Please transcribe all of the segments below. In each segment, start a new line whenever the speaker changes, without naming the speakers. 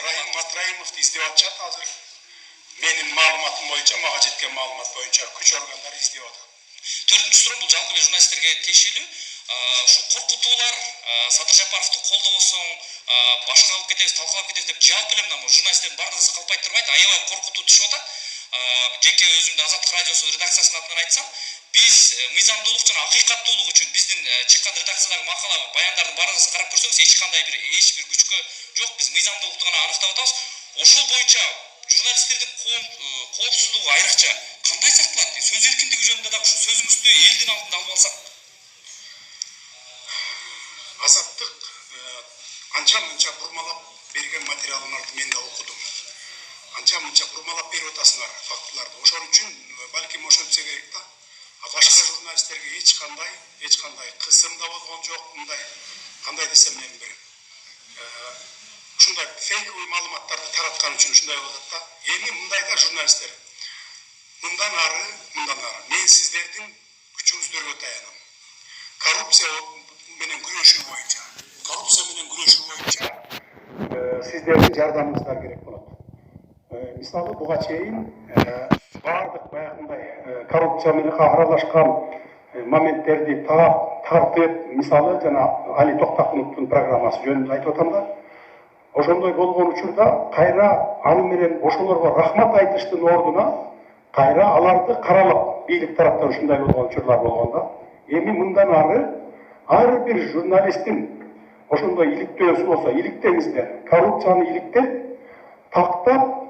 Райым Матраимовду издеп атышат азыр. Менин маалыматым боюнча, мага жеткен маалымат боюнча күч органдары издеп атат.
Төртүнчү суроо бул жалпы эле журналисттерге тиешелүү. Ушу коркутуулар, Садыр Жапаровду колдобосоң, башка кылып кетебиз, талкалап кетебиз деп жалпы эле мына журналисттердин баардыгы калпай турбайт, аябай коркутуу түшүп атат. Жеке өзүмдү Азаттык радиосу редакциясынын атынан айтсам, биз мыйзамдуулук жана акыйкаттуулук үчүн биздин чыккан редакциядагы макала, баяндардын баардыгын карап көрсөңүз, эч бир күчкө жок, биз мыйзамдуулукту гана аныктап атабыз. Ошол боюнча журналисттердин коопсуздугу айрыкча кандай сакталат? Сөз эркиндиги жөнүндө дагы ушу сөзүңүздү элдин алдында алып алсак.
Азаттык анча мынча бурмалап берген материалыңарды мен да окудум. Анча мынча бурмалап берип атасыңар фактыларды. Ошон үчүн балким ошентсе керек да. Башка журналисттерге эч кандай кысым да болгон жок, мындай кандай десем мен бир ушундай фейковый маалыматтарды тараткан үчүн ушундай болот да. Эми мындай да журналисттер. Мындан ары мен сиздердин күчүңүздөргө таянам. Коррупция менен күрөшүү боюнча сиздердин жардамыңыздар керек болот. Мисалы буга чейин баардык баягындай коррупция менен аралашкан моменттерди тартып, мисалы жана Али Токтакуновдун программасы жөнүндө айтып атам да. Ошондой болгон учурда кайра аны менен ошолорго рахмат айтыштын ордуна кайра аларды каралап бийлик тараптан ушундай болгон учурлар болгон да. Эми мындан ары ар бир журналисттин ошондой иликтөөсү болсо, иликтеңиздер, коррупцияны иликтеп, тактап,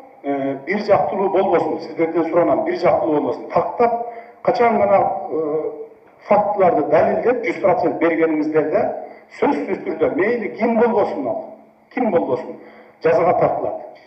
бир жактылуу болбосун, сиздерден суранам, бир жактылуу болбосун, тактап, качан гана фактыларды далилдеп 100% бергениңиздерде сөзсүз түрдө мейли ким болбосун, жазага тартылат.